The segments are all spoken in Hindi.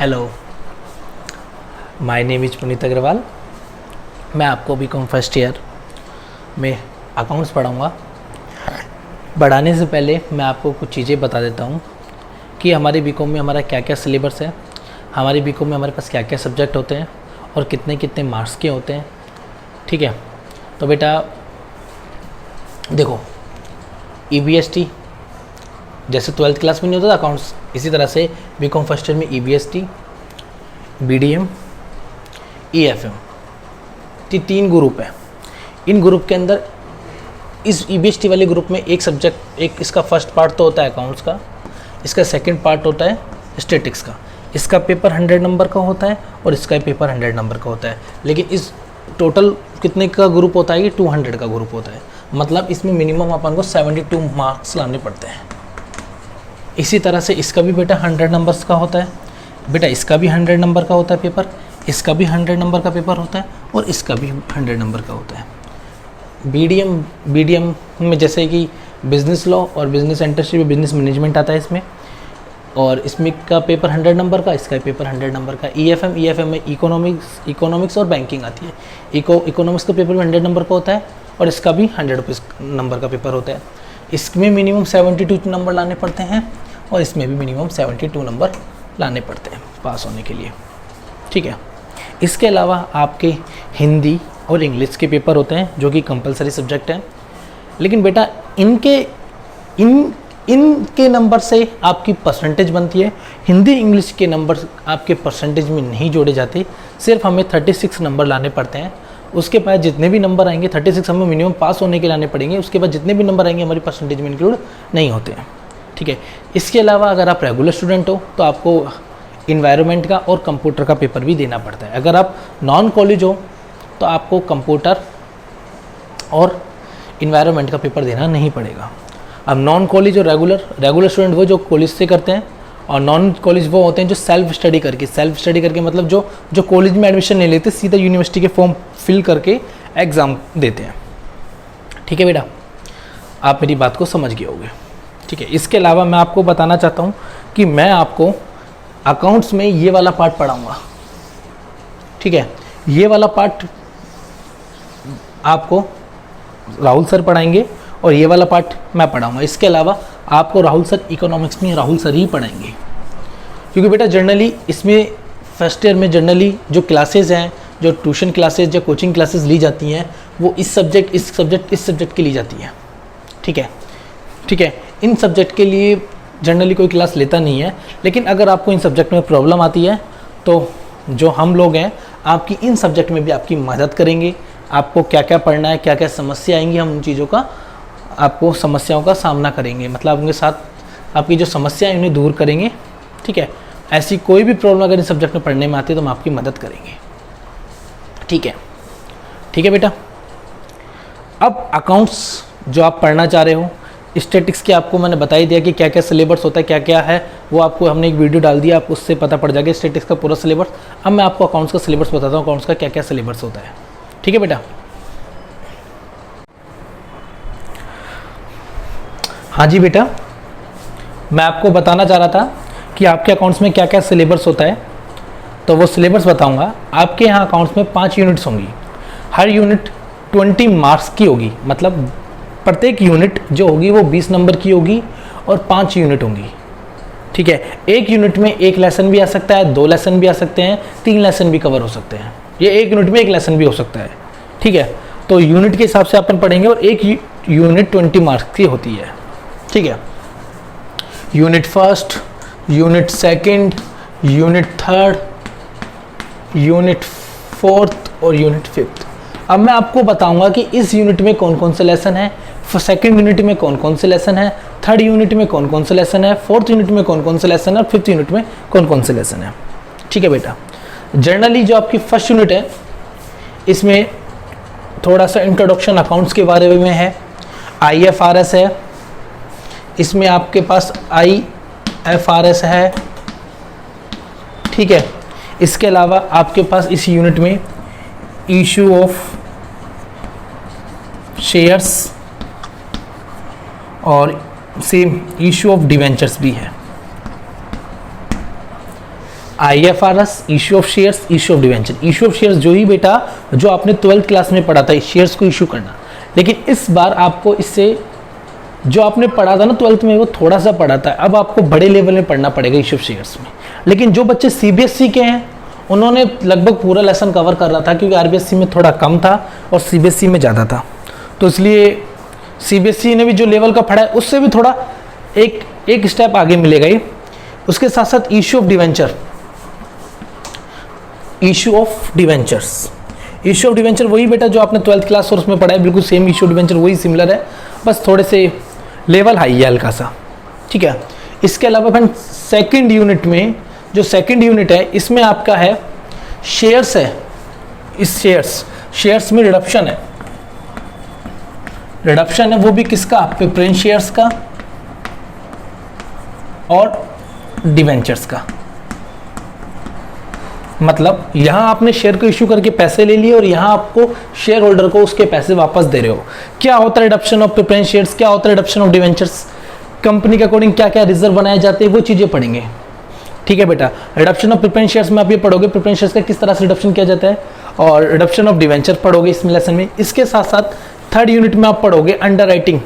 Hello, my name is Puneet Agarwal. मैं आपको बीकॉम फर्स्ट ईयर में अकाउंट्स पढ़ाऊँगा। बढ़ाने से पहले मैं आपको कुछ चीज़ें बता देता हूँ कि हमारे बीकॉम में हमारा क्या क्या सिलेबस है, हमारे बीकॉम में हमारे पास क्या क्या सब्जेक्ट होते हैं और कितने कितने मार्क्स के होते हैं। ठीक है, तो बेटा देखो, EBST जैसे 12th क्लास में नहीं होता था अकाउंट्स, इसी तरह से बीकॉम फर्स्ट ईयर में EBST, BDM, EFM, ये 3 ग्रुप है। इन ग्रुप के अंदर इस EBST वाले ग्रुप में एक सब्जेक्ट, एक इसका फर्स्ट पार्ट तो होता है अकाउंट्स का, इसका सेकंड पार्ट होता है स्टैटिक्स का। इसका पेपर 100 नंबर का होता है और इसका पेपर 100 नंबर का होता है। लेकिन इस टोटल कितने का ग्रुप होता है, ये 200 का ग्रुप होता है। मतलब इसमें मिनिमम अपन को 72 मार्क्स लाने पड़ते हैं। इसी तरह से इसका भी बेटा 100 नंबर्स का होता है। बेटा इसका भी 100 नंबर का होता है पेपर, इसका भी 100 नंबर का पेपर होता है और इसका भी 100 नंबर का होता है। BDM में जैसे कि बिज़नेस लॉ और बिज़नेस एंटरप्रेन्योरशिप, बिज़नेस मैनेजमेंट आता है इसमें, और इसमें का पेपर 100 नंबर का, इसका पेपर 100 नंबर का। EFM में इकोनॉमिक्स और बैंकिंग आती है। इकोनॉमिक्स का पेपर भी 100 नंबर का होता है और इसका भी 100 नंबर का पेपर होता है। इसमें मिनिमम 72 नंबर लाने पड़ते हैं और इसमें भी मिनिमम 72 नंबर लाने पड़ते हैं पास होने के लिए। ठीक है, इसके अलावा आपके हिंदी और इंग्लिश के पेपर होते हैं जो कि कंपलसरी सब्जेक्ट हैं। लेकिन बेटा इनके नंबर से आपकी परसेंटेज बनती है। हिंदी इंग्लिश के नंबर आपके परसेंटेज में नहीं जोड़े जाते, सिर्फ हमें 36 नंबर लाने पड़ते हैं। उसके बाद जितने भी नंबर आएंगे 36 हमें मिनिमम पास होने के लाने पड़ेंगे। उसके बाद जितने भी नंबर आएंगे हमारी परसेंटेज में इंक्लूड नहीं होते हैं। ठीक है, इसके अलावा अगर आप रेगुलर स्टूडेंट हो तो आपको इन्वायरमेंट का और कंप्यूटर का पेपर भी देना पड़ता है। अगर आप नॉन कॉलेज हो तो आपको कंप्यूटर और इन्वायरमेंट का पेपर देना नहीं पड़ेगा। अब नॉन कॉलेज और रेगुलर स्टूडेंट वो जो कॉलेज से करते हैं, और नॉन कॉलेज वो होते हैं जो सेल्फ स्टडी करके मतलब जो कॉलेज में एडमिशन नहीं लेते, सीधा यूनिवर्सिटी के फॉर्म फिल करके एग्ज़ाम देते हैं। ठीक है बेटा, आप मेरी बात को समझ गए होंगे। ठीक है, इसके अलावा मैं आपको बताना चाहता हूँ कि मैं आपको अकाउंट्स में ये वाला पार्ट पढ़ाऊँगा। ठीक है, ये वाला पार्ट आपको राहुल सर पढ़ाएंगे और ये वाला पार्ट मैं पढ़ाऊँगा। इसके अलावा आपको राहुल सर इकोनॉमिक्स में राहुल सर ही पढ़ाएंगे, क्योंकि बेटा जनरली इसमें फर्स्ट ईयर में जनरली जो क्लासेज हैं, जो ट्यूशन क्लासेज या कोचिंग क्लासेस ली जाती हैं, वो इस सब्जेक्ट की ली जाती है। ठीक है, इन सब्जेक्ट के लिए जनरली कोई क्लास लेता नहीं है। लेकिन अगर आपको इन सब्जेक्ट में प्रॉब्लम आती है तो जो हम लोग हैं आपकी इन सब्जेक्ट में भी आपकी मदद करेंगे। आपको क्या क्या पढ़ना है, क्या क्या समस्या आएंगी, हम उन चीज़ों का आपको समस्याओं का सामना करेंगे। मतलब उनके साथ आपकी जो समस्या है उन्हें दूर करेंगे। ठीक है, ऐसी कोई भी प्रॉब्लम अगर इस सब्जेक्ट में पढ़ने में आती है तो हम आपकी मदद करेंगे। ठीक है बेटा। अब अकाउंट्स जो आप पढ़ना चाह रहे हो, स्टैटिक्स के आपको मैंने बता ही दिया कि क्या क्या सिलेबस होता है, क्या क्या है, वो आपको हमने एक वीडियो डाल दिया, आपको उससे पता पड़ जाएगा स्टैटिक्स का पूरा सिलेबस। अब मैं आपको अकाउंट्स का सिलेबस बताता हूँ, अकाउंट्स का क्या क्या सिलेबस होता है। ठीक है बेटा। हाँ जी बेटा, मैं आपको बताना चाह रहा था कि आपके अकाउंट्स में क्या क्या सिलेबस होता है, तो वो सिलेबस बताऊंगा। आपके यहाँ अकाउंट्स में 5 यूनिट्स होंगी। हर यूनिट 20 मार्क्स की होगी, मतलब प्रत्येक यूनिट जो होगी वो 20 नंबर की होगी और 5 यूनिट होंगी। ठीक है, एक यूनिट में एक लेसन भी आ सकता है, 2 लेसन भी आ सकते हैं, 3 लेसन भी कवर हो सकते हैं। ये एक यूनिट में एक लेसन भी हो सकता है। ठीक है, तो यूनिट के हिसाब से अपन पढ़ेंगे और एक यूनिट 20 मार्क्स की होती है। ठीक है, unit first, unit second, unit third, unit fourth और यूनिट फिफ्थ। अब मैं आपको बताऊंगा कि इस यूनिट में कौन कौन से लेसन है, सेकंड यूनिट में कौन कौन से लेसन है, थर्ड यूनिट में कौन कौन से लेसन है, फोर्थ यूनिट में कौन कौन से लेसन है और फिफ्थ यूनिट में कौन कौन से लेसन है। ठीक है बेटा, जनरली जो आपकी फर्स्ट यूनिट है इसमें थोड़ा सा इंट्रोडक्शन अकाउंट्स के बारे में है। IFRS है, इसमें आपके पास IFRS है। ठीक है, इसके अलावा आपके पास इस यूनिट में इशू ऑफ शेयर्स और सेम इशू ऑफ डिवेंचर्स भी है। IFRS, issue of shares, issue of debenture. Issue of shares जो ही बेटा जो आपने 12th क्लास में पढ़ा था, शेयर्स को इशू करना, लेकिन इस बार आपको इससे जो आपने पढ़ा था ना 12th में, वो थोड़ा सा पढ़ा था, अब आपको बड़े लेवल में पढ़ना पड़ेगा इश्यू ऑफ शेयर्स में। लेकिन जो बच्चे CBSE के हैं उन्होंने लगभग पूरा लेसन कवर कर रहा था, क्योंकि RBSE में थोड़ा कम था और CBSE में ज़्यादा था, तो इसलिए CBSE ने भी जो लेवल का पढ़ा है उससे भी थोड़ा एक स्टेप आगे मिलेगा ही। उसके साथ साथ issue of debenture, issue of debentures, issue of debenture वही बेटा जो आपने 12th क्लास और उसमें पढ़ा है, बिल्कुल सेम इश्यू ऑफ डिवेंचर, वही सिमिलर है, बस थोड़े से लेवल हाई है हल्का सा, ठीक है। इसके अलावा फ्रेंड सेकंड यूनिट में, जो सेकंड यूनिट है इसमें आपका है शेयर्स है। इस शेयर्स में रिडक्शन है, रिडक्शन है वो भी किसका, प्रेफरेंस शेयर्स का और डिवेंचर्स का। मतलब यहां आपने शेयर को इश्यू करके पैसे ले लिए और यहां आपको शेयर होल्डर को उसके पैसे वापस दे रहे हो। क्या होता है रिडक्शन ऑफ प्रेफरेंस शेयर्स, क्या होता है रिडक्शन ऑफ डिवेंचर्स, कंपनी के अकॉर्डिंग क्या क्या रिजर्व बनाए जाते हैं, वो चीजें पढ़ेंगे, ठीक है बेटा। रिडक्शन ऑफ प्रेफरेंस शेयर्स में आप ये पढ़ोगे प्रेफरेंस शेयर्स का किस तरह से रिडक्शन किया जाता है, और रिडक्शन ऑफ डिवेंचर पढ़ोगे इस लेसन में। इसके साथ साथ थर्ड यूनिट में आप पढ़ोगे अंडरराइटिंग।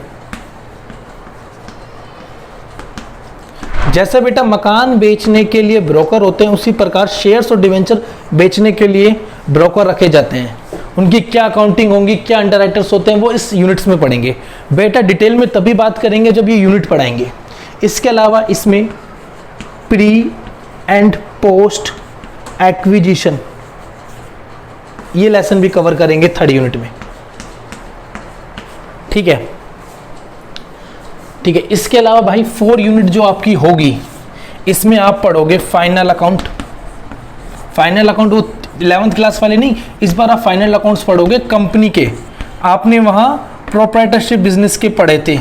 जैसे बेटा मकान बेचने के लिए ब्रोकर होते हैं, उसी प्रकार शेयर्स और डिवेंचर बेचने के लिए ब्रोकर रखे जाते हैं। उनकी क्या अकाउंटिंग होंगी, क्या अंडरराइटर्स होते हैं, वो इस यूनिट्स में पढ़ेंगे बेटा। डिटेल में तभी बात करेंगे जब ये यूनिट पढ़ाएंगे। इसके अलावा इसमें प्री एंड पोस्ट एक्विजिशन, ये लेसन भी कवर करेंगे थर्ड यूनिट में, ठीक है, ठीक है। इसके अलावा भाई 4 यूनिट जो आपकी होगी, इसमें आप पढ़ोगे फाइनल अकाउंट। फाइनल अकाउंट वो 11th क्लास वाले नहीं, इस बार आप फाइनल अकाउंट्स पढ़ोगे कंपनी के। आपने वहां प्रोप्राइटरशिप बिजनेस के पढ़े थे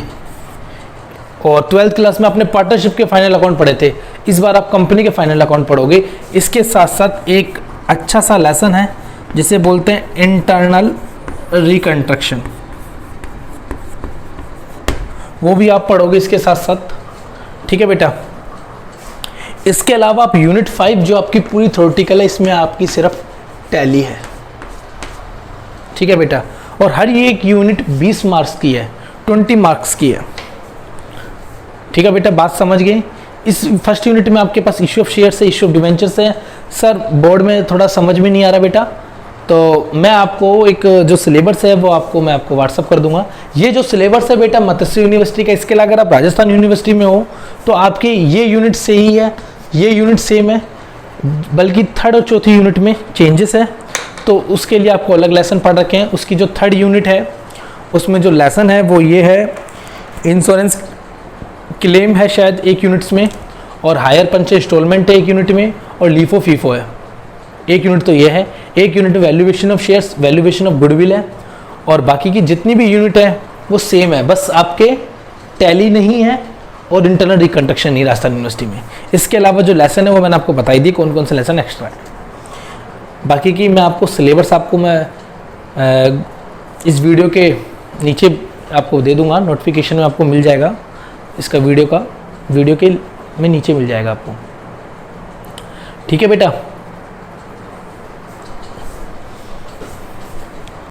और 12th क्लास में आपने पार्टनरशिप के फाइनल अकाउंट पढ़े थे, इस बार आप कंपनी के फाइनल अकाउंट पढ़ोगे। इसके साथ साथ एक अच्छा सा लेसन है जिसे बोलते हैं इंटरनल रिकंस्ट्रक्शन, वो भी आप पढ़ोगे इसके साथ साथ, ठीक है बेटा। इसके अलावा आप यूनिट 5 जो आपकी पूरी थ्योरेटिकल है, इसमें आपकी सिर्फ टैली है, ठीक है बेटा। और हर एक यूनिट 20 मार्क्स की है, 20 मार्क्स की है, ठीक है बेटा। बात समझ गए। इस फर्स्ट यूनिट में आपके पास इश्यू ऑफ शेयर्स है, इश्यू ऑफ डिवेंचर्स है। सर बोर्ड में थोड़ा समझ में नहीं आ रहा बेटा, तो मैं आपको एक जो सिलेबस है वो मैं आपको व्हाट्सअप कर दूंगा। ये जो सिलेबस है बेटा मत्स्य यूनिवर्सिटी का, इसके अलावा अगर आप राजस्थान यूनिवर्सिटी में हो तो आपके ये यूनिट से ही है, ये यूनिट सेम है, बल्कि थर्ड और चौथी यूनिट में चेंजेस है, तो उसके लिए आपको अलग लेसन पढ़ रखे हैं। उसकी जो थर्ड यूनिट है उसमें जो लेसन है वो ये है, इंश्योरेंस क्लेम है शायद एक यूनिट्स में, और हायर पंच इंस्टॉलमेंट है एक यूनिट में, और लीफो फीफो है एक यूनिट, तो ये है। एक unit valuation of shares, valuation of goodwill है, और बाकी की जितनी भी यूनिट है वो सेम है, बस आपके टैली नहीं है और इंटरनल रिकंस्ट्रक्शन नहीं राजस्थान यूनिवर्सिटी में। इसके अलावा जो लेसन है वो मैंने आपको बताई दी कौन कौन से लेसन एक्स्ट्रा है। बाकी की मैं आपको सिलेबस इस वीडियो के नीचे आपको दे दूंगा, नोटिफिकेशन में आपको मिल जाएगा, इसका वीडियो के में नीचे मिल जाएगा आपको, ठीक है बेटा।